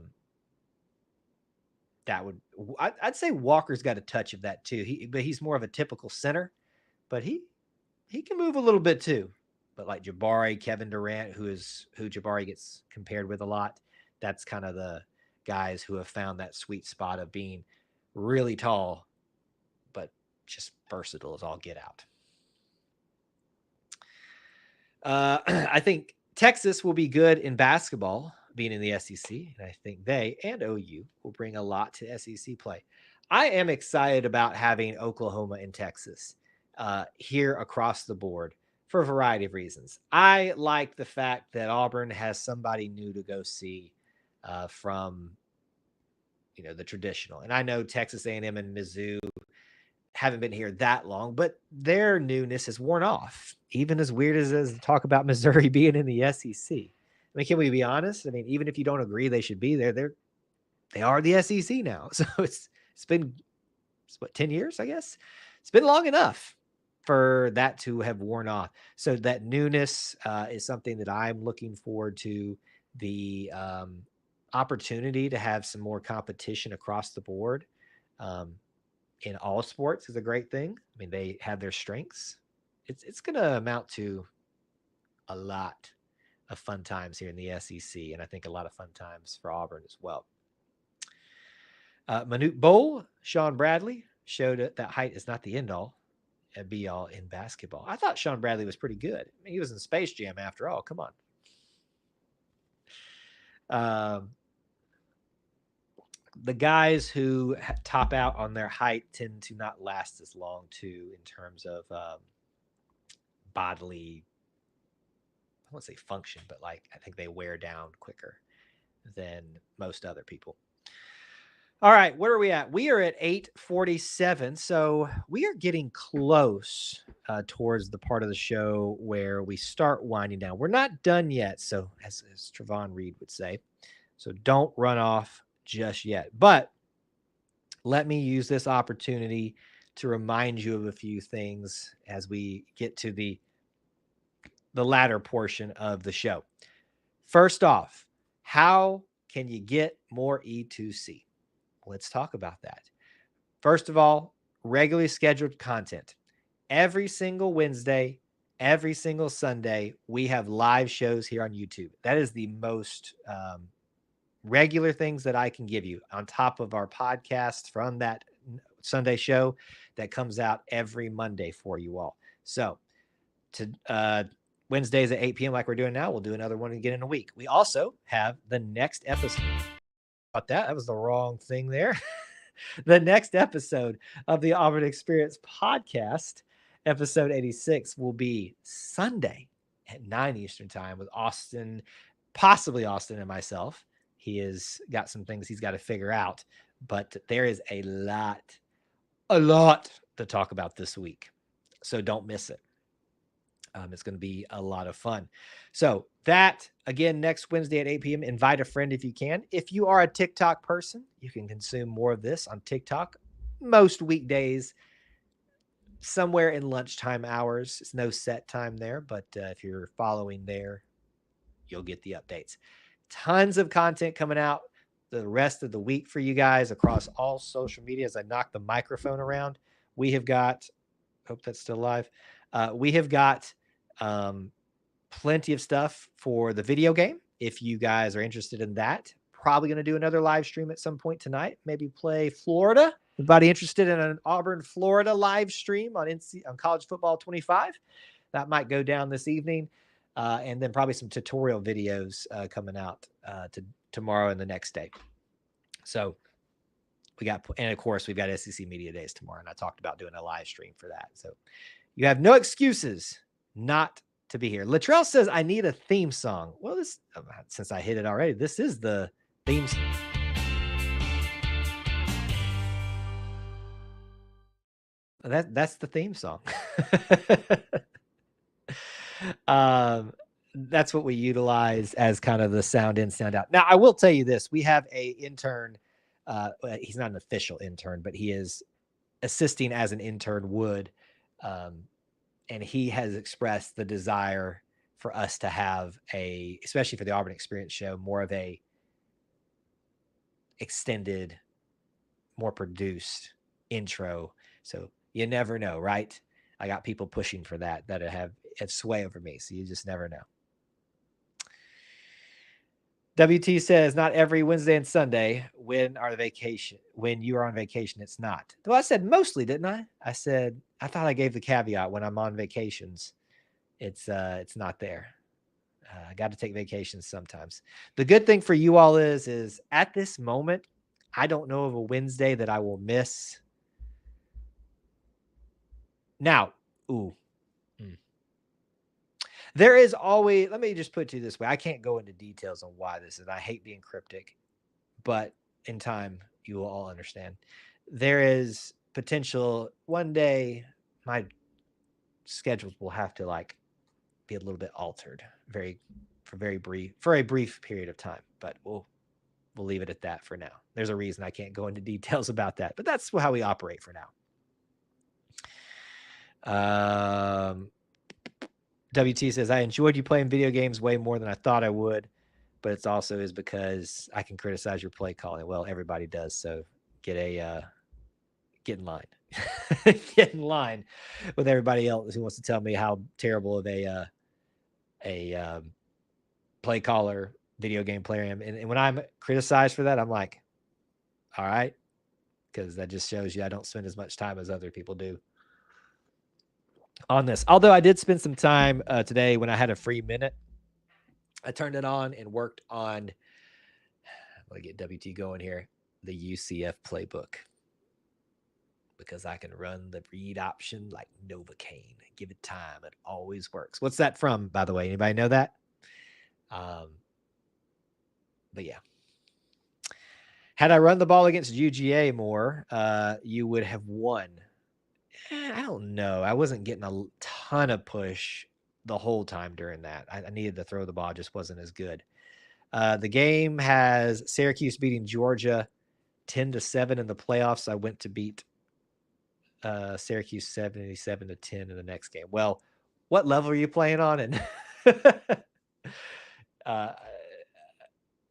say Walker's got a touch of that too. But he's more of a typical center, but he can move a little bit too. But like Jabari, Kevin Durant, who Jabari gets compared with a lot, that's kind of the guys who have found that sweet spot of being really tall, but just versatile as all get out. I think Texas will be good in basketball, being in the SEC, and I think they and OU will bring a lot to SEC play. I am excited about having Oklahoma and Texas here across the board for a variety of reasons. I like the fact that Auburn has somebody new to go see from the traditional, and I know Texas A&M and Mizzou haven't been here that long, but their newness has worn off. Even as weird as it is to talk about Missouri being in the SEC. I mean, can we be honest? I mean, even if you don't agree they should be there, they are the SEC now. So it's been 10 years, I guess. It's been long enough for that to have worn off. So that newness is something that I'm looking forward to. The opportunity to have some more competition across the board in all sports is a great thing. I mean, they have their strengths. It's going to amount to a lot of fun times here in the SEC, and I think a lot of fun times for Auburn as well. Manute Bowl, Sean Bradley showed that height is not the end all and be all in basketball. I thought Sean Bradley was pretty good. I mean, he was in Space Jam after all. Come on. The guys who top out on their height tend to not last as long too, in terms of bodily, I won't say function, but like I think they wear down quicker than most other people. All right, where are we at? We are at 8:47, so we are getting close towards the part of the show where we start winding down. We're not done yet, so as Trevon Reed would say, so don't run off just yet. But let me use this opportunity to remind you of a few things as we get to the latter portion of the show. First off, how can you get more E2C? Let's talk about that. First of all, regularly scheduled content. Every single Wednesday, every single Sunday, we have live shows here on YouTube. That is the most regular things that I can give you on top of our podcast from that Sunday show that comes out every Monday for you all. So to Wednesdays at 8 p.m. like we're doing now, we'll do another one again in a week. We also have the next episode. That was the wrong thing there. The next episode of the Auburn Experience podcast, episode 86, will be Sunday at 9 Eastern time with Austin, possibly Austin and myself. He has got some things he's got to figure out, but there is a lot to talk about this week. So don't miss it. It's going to be a lot of fun. So that, again, next Wednesday at 8 p.m., invite a friend if you can. If you are a TikTok person, you can consume more of this on TikTok most weekdays, somewhere in lunchtime hours. It's no set time there, but if you're following there, you'll get the updates. Tons of content coming out the rest of the week for you guys across all social media. As I knock the microphone around, we have got, hope that's still live. We have got plenty of stuff for the video game. If you guys are interested in that, probably going to do another live stream at some point tonight. Maybe play Florida. Anybody interested in an Auburn, Florida live stream on College Football 25? That might go down this evening. And then probably some tutorial videos coming out tomorrow and the next day. So we got, and of course, we've got SEC Media Days tomorrow. And I talked about doing a live stream for that. So you have no excuses not to be here. Latrell says, I need a theme song. Well, since I hit it already, this is the theme song. That's the theme song. That's what we utilize as kind of the sound in, sound out. Now, I will tell you this. We have a intern. He's not an official intern, but he is assisting as an intern would. And he has expressed the desire for us to have especially for the Auburn Experience show, more of a extended, more produced intro. So you never know, right? I got people pushing for that have sway over me. So you just never know. WT says, not every Wednesday and Sunday. When you are on vacation, it's not. Well, I said mostly, didn't I? I said, I thought I gave the caveat when I'm on vacations. It's not there. I got to take vacations sometimes. The good thing for you all is at this moment, I don't know of a Wednesday that I will miss. Now, there is always, let me just put it to you this way. I can't go into details on why this is. I hate being cryptic, but in time, you will all understand. There is potential one day my schedules will have to be a little bit altered for a brief period of time, but we'll leave it at that for now. There's a reason I can't go into details about that, but that's how we operate for now. WT says, I enjoyed you playing video games way more than I thought I would, but it's also is because I can criticize your play calling. Well, everybody does. So get in line, get in line with everybody else who wants to tell me how terrible of a play caller, video game player I am. And when I'm criticized for that, I'm like, all right, because that just shows you I don't spend as much time as other people do on this. Although I did spend some time today when I had a free minute. I turned it on and worked on, let me get WT going here, the UCF playbook. Because I can run the read option like Novocaine. Give it time. It always works. What's that from, by the way? Anybody know that? But yeah. Had I run the ball against UGA more, you would have won. I don't know. I wasn't getting a ton of push the whole time during that. I needed to throw the ball. Just wasn't as good. The game has Syracuse beating Georgia 10-7 in the playoffs. I went to beat Syracuse 77-10 in the next game. Well, what level are you playing on? And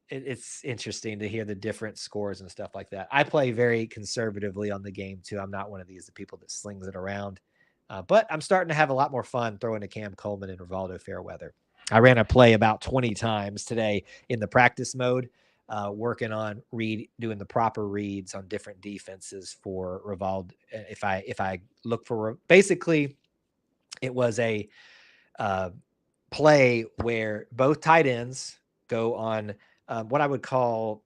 it's interesting to hear the different scores and stuff like that. I play very conservatively on the game too. I'm not one of these people that slings it around, but I'm starting to have a lot more fun throwing to Cam Coleman and Rivaldo Fairweather. I ran a play about 20 times today in the practice mode, working on doing the proper reads on different defenses for Rivaldo. If I look for, basically it was a play where both tight ends go on what I would call,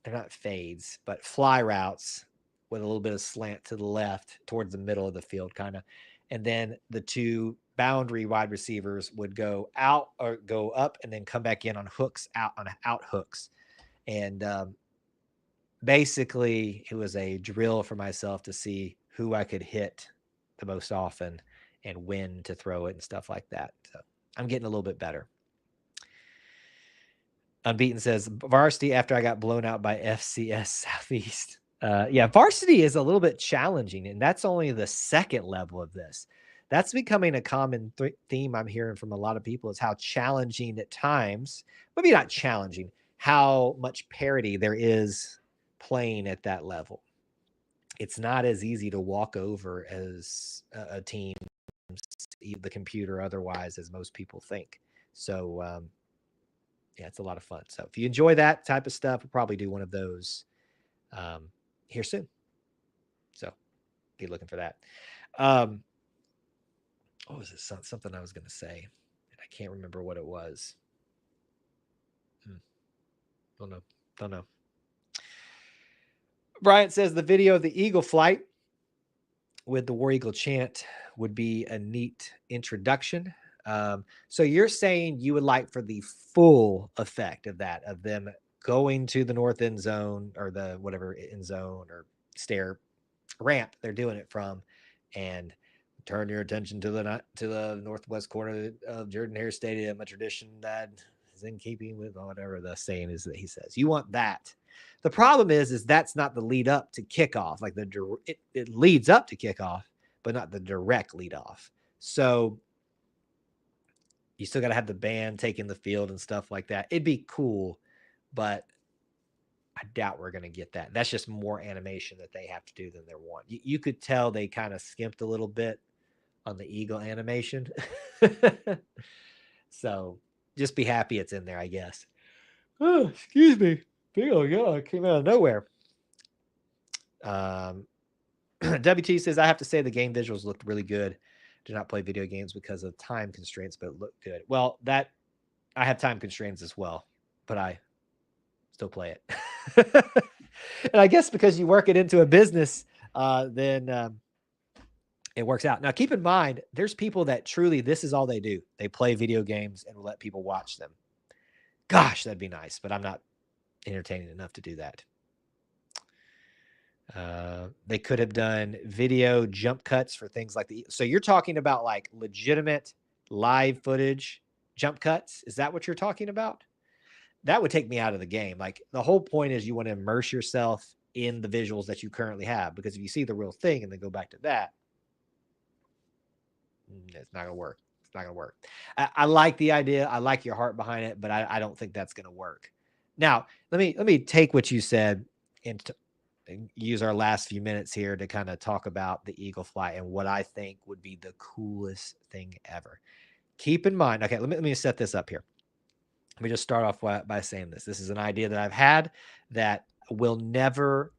they're not fades, but fly routes with a little bit of slant to the left towards the middle of the field, kind of. And then the two boundary wide receivers would go out or go up and then come back in on hooks, out hooks. And basically it was a drill for myself to see who I could hit the most often and when to throw it and stuff like that. So I'm getting a little bit better. Unbeaten says varsity after I got blown out by FCS Southeast. Yeah, varsity is a little bit challenging, and that's only the second level of this. That's becoming a common theme I'm hearing from a lot of people, is how challenging at times, maybe not challenging, how much parity there is playing at that level. It's not as easy to walk over as a team, the computer otherwise, as most people think. So, yeah, it's a lot of fun. So if you enjoy that type of stuff, we'll probably do one of those here soon. So be looking for that. What was it? Something I was going to say, and I can't remember what it was. Don't know. Bryant says the video of the Eagle flight with the War Eagle chant would be a neat introduction. So you're saying you would like for the full effect of that, of them going to the north end zone or the whatever end zone or stair ramp they're doing it from, and turn your attention to the northwest corner of Jordan-Hare Stadium, a tradition that is in keeping with whatever the saying is that he says. You want that. The problem is that's not the lead up to kickoff. Like it leads up to kickoff, but not the direct lead off. So you still got to have the band taking the field and stuff like that. It'd be cool, but I doubt we're going to get that. That's just more animation that they have to do than they're wanting. You could tell they kind of skimped a little bit on the Eagle animation. So just be happy it's in there, I guess. Oh, excuse me. Oh, yeah, it came out of nowhere. WT says, I have to say the game visuals looked really good. Do not play video games because of time constraints, but it looked good. Well, that I have time constraints as well, but I still play it. And I guess because you work it into a business, then it works out. Now, keep in mind, there's people that truly, this is all they do. They play video games and let people watch them. Gosh, that'd be nice, but I'm not entertaining enough to do that. They could have done video jump cuts for things like so you're talking about like legitimate live footage jump cuts. Is that what you're talking about? That would take me out of the game. Like the whole point is you want to immerse yourself in the visuals that you currently have, because if you see the real thing and then go back to that, it's not going to work. It's not going to work. I like the idea. I like your heart behind it, but I don't think that's going to work. Now, let me take what you said and use our last few minutes here to kind of talk about the Eagle flight and what I think would be the coolest thing ever. Keep in mind, okay, let me set this up here. Let me just start off by saying this. This is an idea that I've had that will never,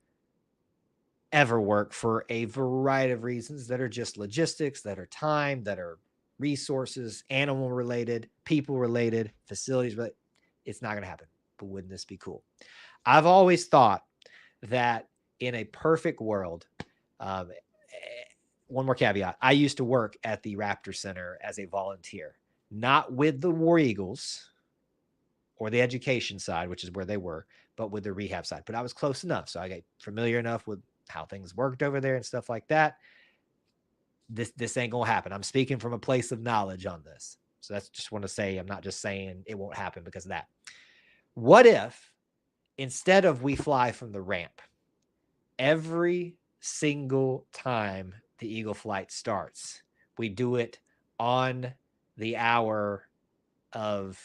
ever work for a variety of reasons that are just logistics, that are time, that are resources, animal related, people related, facilities related. It's not going to happen. But wouldn't this be cool? I've always thought that in a perfect world, one more caveat. I used to work at the Raptor Center as a volunteer, not with the War Eagles or the education side, which is where they were, but with the rehab side. But I was close enough. So I got familiar enough with how things worked over there and stuff like that. This ain't going to happen. I'm speaking from a place of knowledge on this. So that's just want to say, I'm not just saying it won't happen because of that. What if instead of we fly from the ramp, every single time the Eagle flight starts, we do it on the hour of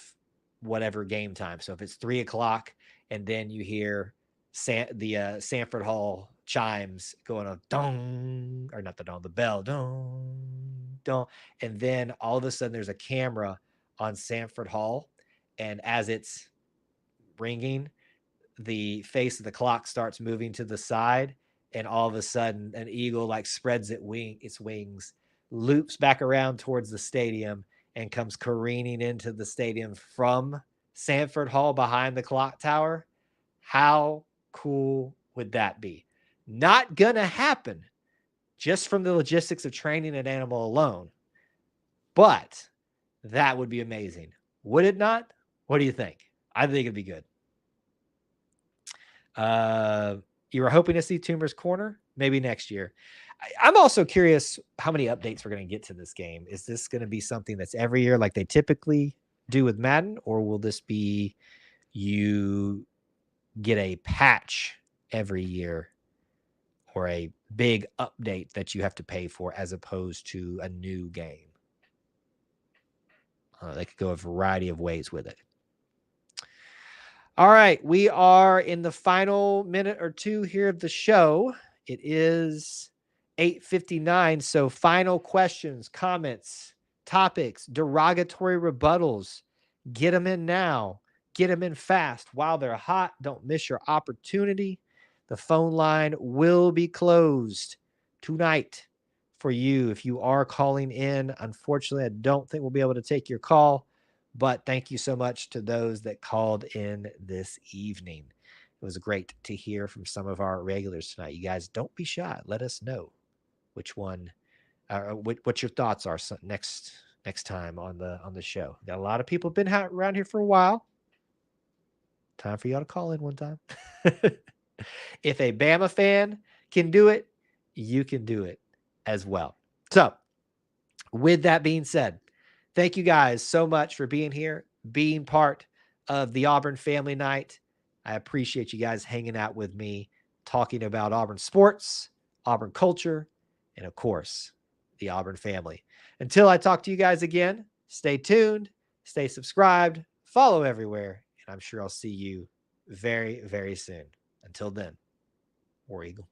whatever game time. So if it's 3:00 and then you hear the Sanford Hall chimes going on, dong, or not the dong, the bell, dong, dong, and then all of a sudden there's a camera on Sanford Hall, and as it's ringing, the face of the clock starts moving to the side, and all of a sudden an eagle like spreads its wings, loops back around towards the stadium, and comes careening into the stadium from Sanford Hall behind the clock tower. How cool would that be? Not gonna happen just from the logistics of training an animal alone, but that would be amazing. Would it not? What do you think? I think it'd be good. You were hoping to see Toomer's Corner? Maybe next year. I'm also curious how many updates we're going to get to this game. Is this going to be something that's every year like they typically do with Madden, or will this be you get a patch every year or a big update that you have to pay for as opposed to a new game? They could go a variety of ways with it. All right, we are in the final minute or two here of the show. It is 8:59. So final questions, comments, topics, derogatory rebuttals. Get them in now. Get them in fast while they're hot. Don't miss your opportunity. The phone line will be closed tonight for you. If you are calling in, unfortunately, I don't think we'll be able to take your call, but thank you so much to those that called in this evening. It was great to hear from some of our regulars tonight. You guys, don't be shy. Let us know which one, what your thoughts are next time on the show. Got a lot of people been around here for a while. Time for y'all to call in one time. If a Bama fan can do it, you can do it as well. So, with that being said, thank you guys so much for being here, being part of the Auburn Family Night. I appreciate you guys hanging out with me, talking about Auburn sports, Auburn culture, and of course, the Auburn family. Until I talk to you guys again, stay tuned, stay subscribed, follow everywhere, and I'm sure I'll see you very, very soon. Until then, War Eagle.